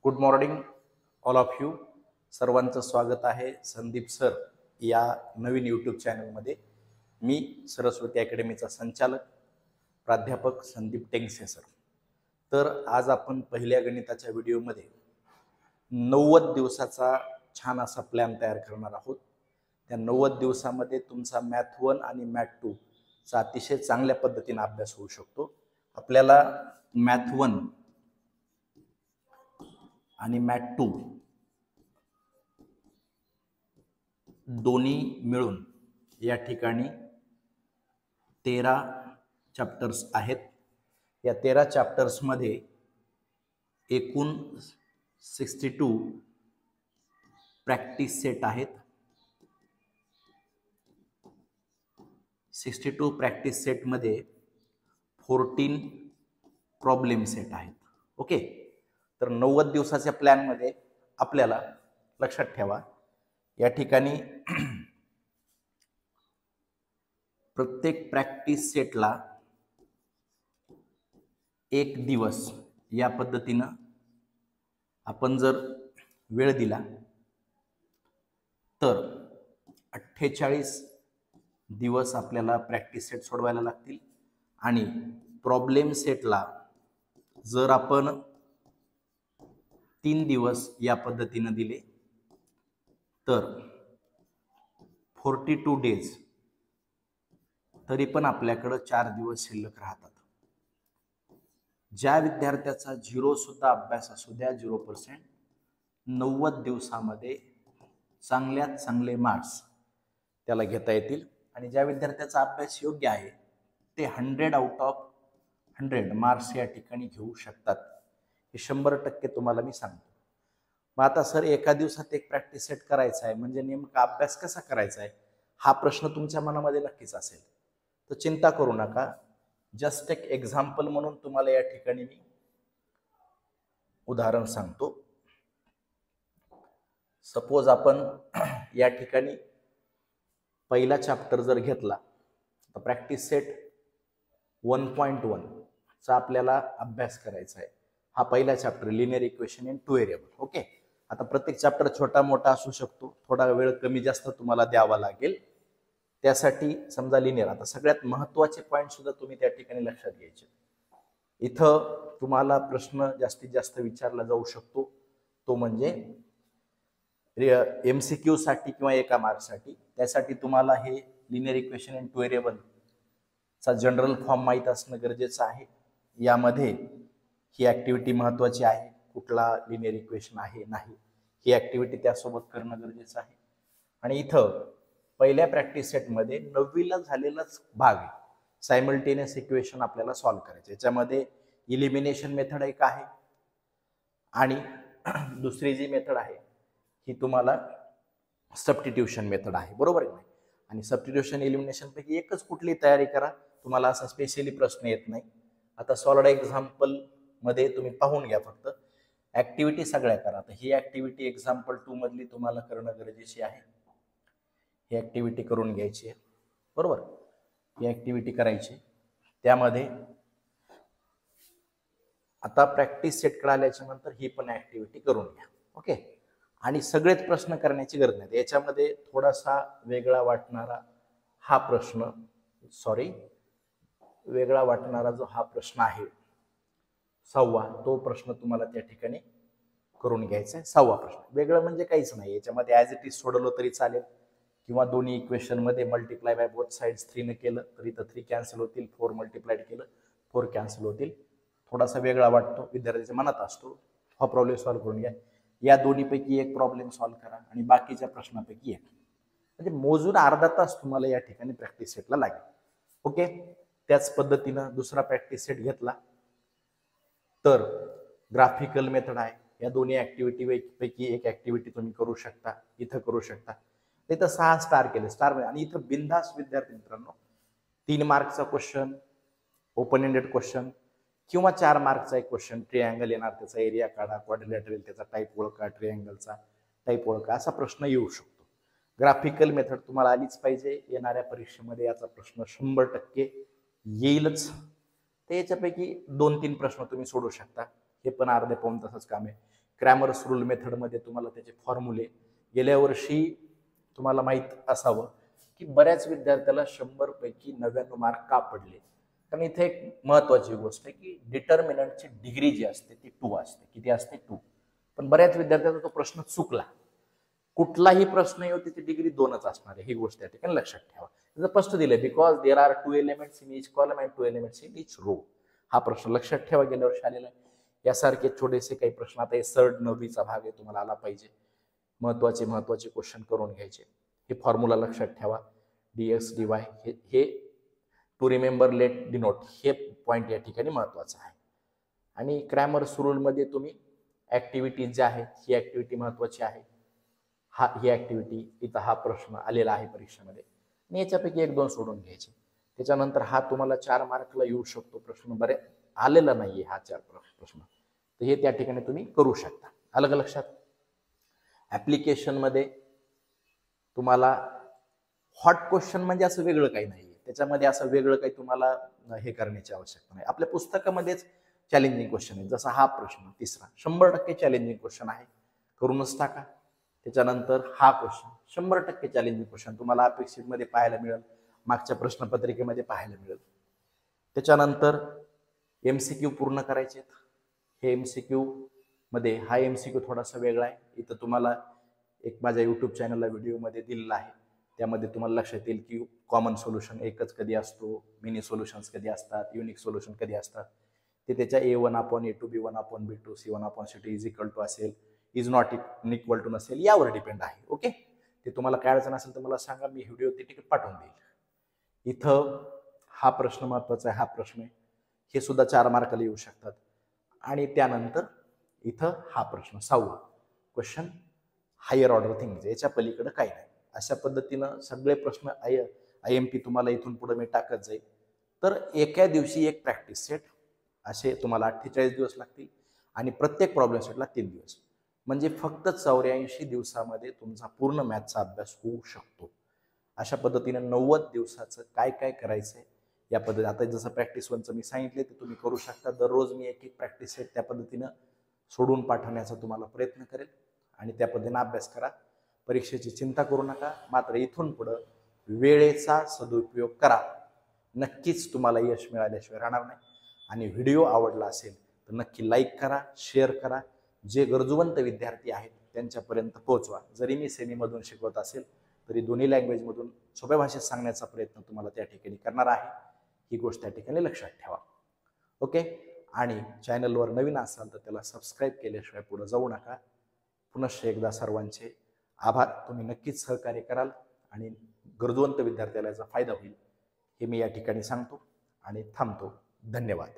Good morning all of you. सर्वांचं स्वागत आहे संदीप सर या नवीन यूट्यूब चॅनलमध्ये. मी सरस्वती अकॅडमीचा संचालक प्राध्यापक संदीप टेंगसे सर. तर आज आपण पहिल्या गणिताच्या व्हिडिओमध्ये 90 दिवसाचा छान असा प्लॅन तयार करणार आहोत. त्या 90 दिवसामध्ये तुमचा मॅथ 1 आणि मॅथ 2 चा अतिशय चांगल्या पद्धतीने अभ्यास होऊ शकतो. आपल्याला मॅथ 1 आणि मॅथ 2 दोन्ही मिळून या ठिकाणी 13 चॅप्टर्स आहेत. या 13 चॅप्टर्समध्ये एकूण 62 प्रॅक्टिस सेट आहेत. 62 प्रॅक्टिस सेटमध्ये 14 प्रॉब्लेम सेट आहेत. ओके, तर 90 दिवसाच्या प्लॅनमध्ये आपल्याला लक्षात ठेवा, या ठिकाणी प्रत्येक प्रॅक्टिस सेटला एक दिवस या पद्धतीनं आपण जर वेळ दिला तर 48 दिवस आपल्याला प्रॅक्टिस सेट सोडवायला लागतील. आणि प्रॉब्लेम सेटला जर आपण 3 दिवस या पद्धतीनं दिले तर 42 डेज, तरी पण आपल्याकडं 4 दिवस शिल्लक राहतात. ज्या विद्यार्थ्याचा 0 सुद्धा अभ्यास असू द्या, 0%, 90 दिवसामध्ये चांगल्यात चांगले मार्क्स त्याला घेता येतील. आणि ज्या विद्यार्थ्याचा अभ्यास योग्य आहे ते 100 आउट ऑफ 100 मार्क्स या ठिकाणी घेऊ शकतात. हे 100% तुम्हाला मी सांगतो. मग आता सर एका दिवसात एक प्रॅक्टिस सेट करायचा आहे म्हणजे नेमका अभ्यास कसा करायचा आहे हा प्रश्न तुमच्या मनामध्ये नक्कीच असेल. तर चिंता करू नका. जस्ट एक एक्झाम्पल म्हणून तुम्हाला या ठिकाणी मी उदाहरण सांगतो. सपोज आपण या ठिकाणी पहिला चॅप्टर जर घेतला तर प्रॅक्टिस सेट 1.1 चा आपल्याला अभ्यास करायचा आहे. हा पहिला chapter linear equation in 2 variable. Okay, आता प्रत्येक चॅप्टर छोटा मोठा असू शकतो, थोडा वेळ कमी जास्त तुम्हाला द्यावा लागेल. त्यासाठी समजा लिनियर, आता सगळ्यात महत्त्वाचे पॉईंट सुद्धा तुम्ही त्या ठिकाणी लक्षात घ्यायचे. इथं तुम्हाला प्रश्न जास्तीत जास्त विचारला जाऊ शकतो, तो म्हणजे MCQ साठी किंवा एका मार्कसाठी. त्यासाठी तुम्हाला हे लिनियर इक्वेशन इन 2 व्हेरिएबल चा जनरल फॉर्म माहीत असणं गरजेचं आहे. यामध्ये ही ऍक्टिव्हिटी महत्त्वाची आहे, कुठला लिनियर इक्वेशन आहे नाही ही ऍक्टिव्हिटी त्यासोबत करणं गरजेचं आहे. आणि इथं पहिल्या प्रॅक्टिस सेटमध्ये 9वीला झालेलाच भाग आहे, सायमल्टेनियस इक्वेशन आपल्याला सॉल्व्ह करायचे. याच्यामध्ये इलिमिनेशन मेथड एक आहे आणि दुसरी जी मेथड आहे ही तुम्हाला सबस्टिट्यूशन मेथड आहे, बरोबर आहे. आणि सबस्टिट्यूशन इलिमिनेशन पैकी एकच कुठली तयारी करा, तुम्हाला असा स्पेशली प्रश्न येत नाही. आता सॉलिड एक्झाम्पल मध्ये तुम्ही पाहून घ्या, फक्त ऍक्टिव्हिटी सगळ्या करा. आता ही ऍक्टिव्हिटी एक्झाम्पल 2 मधली तुम्हाला करणं गरजेची आहे. ही ऍक्टिव्हिटी करून घ्यायची आहे, बरोबर. ही ऍक्टिव्हिटी करायची. त्यामध्ये आता प्रॅक्टिस सेट आल्याच्या नंतर ही पण ऍक्टिव्हिटी करून घ्या. ओके, आणि सगळेच प्रश्न करण्याची गरज नाही. याच्यामध्ये थोडासा वेगळा वाटणारा हा प्रश्न, वेगळा वाटणारा जो हा प्रश्न आहे 6वा, तो प्रश्न तुम्हाला त्या ठिकाणी करून घ्यायचा आहे. 6वा प्रश्न वेगळं म्हणजे काहीच नाही, याच्यामध्ये ॲज इट इज सोडवलं तरी चालेल, किंवा दोन्ही इक्वेशन मध्ये मल्टिप्लाय बाय बोथ साइड्स 3 ने केलं तरी तर 3 कॅन्सल होतील, 4 मल्टिप्लाइड केलं 4 कॅन्सल होतील. थोडासा वेगळा वाटतो, विद्यार्थ्याच्या मनात असतो. हा प्रॉब्लेम सॉल्व्ह करून घ्या. या दोन्हीपैकी एक प्रॉब्लेम सॉल्व्ह करा आणि बाकीच्या प्रश्नापैकी एक. म्हणजे मोजून अर्धा तास तुम्हाला या ठिकाणी प्रॅक्टिस सेटला लागेल. ओके, त्याच पद्धतीनं दुसरा प्रॅक्टिस सेट घेतला तर ग्राफिकल मेथड आहे. या दोन्ही ऍक्टिव्हिटी पैकी एक ऍक्टिव्हिटी तुम्ही करू शकता, इथं करू शकता. इथं 6 स्टार केले, स्टार. आणि इथं बिनधास्त विद्यार्थी मित्रांनो 3 मार्कचा क्वेश्चन, ओपन एंडेड क्वेश्चन, किंवा 4 मार्कचा एक क्वेश्चन, ट्रिअँगल येणार, त्याचा एरिया काढा, क्वाड्रिलॅटरल त्याचा टाईप ओळखा, ट्रिअँगलचा टाईप ओळखा, असा प्रश्न येऊ शकतो. ग्राफिकल मेथड तुम्हाला आलीच पाहिजे. येणाऱ्या परीक्षेमध्ये याचा प्रश्न 100% येईलच. ते याच्यापैकी 2-3 प्रश्न तुम्ही सोडू शकता, हे पण अर्ध्या पाऊण तासाच काम आहे. क्रॅमर्स रूल मेथडमध्ये तुम्हाला त्याचे फॉर्म्युले, गेल्या वर्षी तुम्हाला माहीत असावं की बऱ्याच विद्यार्थ्याला 100 पैकी 99 मार्क का पडले. कारण इथे एक महत्वाची गोष्ट आहे की डिटर्मिनंटची डिग्री जी असते ती 2 असते. किती असते? 2. पण बऱ्याच विद्यार्थ्याचा तो प्रश्न चुकला. कुठलाही प्रश्न येऊ त्याची डिग्री 2च असणार आहे, ही गोष्ट या ठिकाणी लक्षात ठेवा. त्याचं स्पष्ट दिलंय, because there are 2 elements in each column and 2 elements in each row. हा प्रश्न लक्षात ठेवा, गेल्या वर्षी आलेला आहे. यासारखे छोटेसे काही प्रश्न, आता हे सर्ड 9वीचा भाग आहे, तुम्हाला आला पाहिजे. महत्वाचे क्वेश्चन करून घ्यायचे. हे फॉर्म्युला लक्षात ठेवा, dx dy, हे टू रिमेंबर लेट डिनोट, हे पॉईंट या ठिकाणी महत्वाचा आहे. आणि क्रॅमर्स रूलमध्ये तुम्ही ऍक्टिव्हिटीज ज्या आहेत, ही ऍक्टिव्हिटी महत्वाची आहे. ही ऍक्टिव्हिटी, इथं हा प्रश्न आलेला आहे परीक्षेमध्ये आणि याच्यापैकी 1-2 सोडून घ्यायचे. त्याच्यानंतर हा तुम्हाला 4 मार्कला येऊ शकतो प्रश्न, बरे आलेला नाहीये हा 4 प्रश्न, तर हे त्या ठिकाणी तुम्ही करू शकता. अलग लक्षात. ऍप्लिकेशनमध्ये तुम्हाला हॉट क्वेश्चन म्हणजे असं वेगळं काही नाहीये, त्याच्यामध्ये असं वेगळं काही तुम्हाला हे करण्याची आवश्यकता नाही. आपल्या पुस्तकामध्येच चॅलेंजिंग क्वेश्चन आहे. जसा हा प्रश्न तिसरा 100% चॅलेंजिंग क्वेश्चन आहे, करूनच टाका. त्याच्यानंतर हा क्वेश्चन 100% चॅलेंजिंग क्वेश्चन तुम्हाला अपेक्षित मध्ये पाहायला मिळेल, मागच्या प्रश्नपत्रिकेमध्ये पाहायला मिळेल. त्याच्यानंतर MCQ पूर्ण करायचे. हे MCQ मध्ये हा MCQ थोडासा वेगळा आहे. इथं तुम्हाला एक माझ्या YouTube चॅनलला व्हिडिओमध्ये दिलेला आहे, त्यामध्ये तुम्हाला लक्षात येईल की कॉमन सोल्युशन एकच कधी असतो, मिनी सोल्युशन्स कधी असतात, युनिक सोल्युशन कधी असतात. ते त्याच्या A1/A2 B1/B2 C1/C2 is equal to असेल, इज नॉट इक्वल टू नसेल, यावर डिपेंड आहे. ओके, ते तुम्हाला काय अडचण असेल तर मला सांगा, मी व्हिडिओ ते तिकीट पाठवून देईल. इथं हा प्रश्न महत्वाचा आहे, हा प्रश्न आहे, हे सुद्धा 4 मार्काला येऊ शकतात. आणि त्यानंतर इथं हा प्रश्न 6वा क्वेश्चन, हायर ऑर्डर थिंग्स, याच्या पलीकडे काही नाही. अशा पद्धतीनं सगळे प्रश्न IMP तुम्हाला इथून पुढे मी टाकत जाईल. तर एका दिवशी एक प्रॅक्टिस सेट, असे तुम्हाला 48 दिवस लागतील आणि प्रत्येक प्रॉब्लेम सेटला 3 दिवस, म्हणजे फक्त 84 दिवसामध्ये तुमचा पूर्ण मॅथचा अभ्यास होऊ शकतो. अशा पद्धतीने 90 दिवसाचं काय काय करायचंय या पद्धतीने, आता जसं प्रॅक्टिस 1चं मी सांगितले ते तुम्ही करू शकता. दररोज मी एक प्रॅक्टिस सेट त्या पद्धतीनं सोडून पाठवण्याचा तुम्हाला प्रयत्न करेल आणि त्या पद्धतीने अभ्यास करा. परीक्षेची चिंता करू नका, मात्र इथून पुढं वेळेचा सदुपयोग करा. नक्कीच तुम्हाला यश मिळाल्याशिवाय राहणार नाही. आणि व्हिडिओ आवडला असेल तर नक्की लाईक करा, शेअर करा. जे गरजूवंत विद्यार्थी आहेत त्यांच्यापर्यंत पोहोचवा. जरी मी सेमीमधून शिकवत असेल तरी दोन्ही लँग्वेजमधून सोप्या भाषेत सांगण्याचा प्रयत्न तुम्हाला त्या ठिकाणी करणार आहे, ही गोष्ट त्या ठिकाणी लक्षात ठेवा. ओके, आणि चॅनलवर नवीन असाल तर त्याला सबस्क्राईब केल्याशिवाय पुढे जाऊ नका. पुनश्च एकदा सर्वांचे आभार. तुम्ही नक्कीच सहकार्य कराल आणि गरजूवंत विद्यार्थ्याला याचा फायदा होईल, हे मी या ठिकाणी सांगतो आणि थांबतो. धन्यवाद.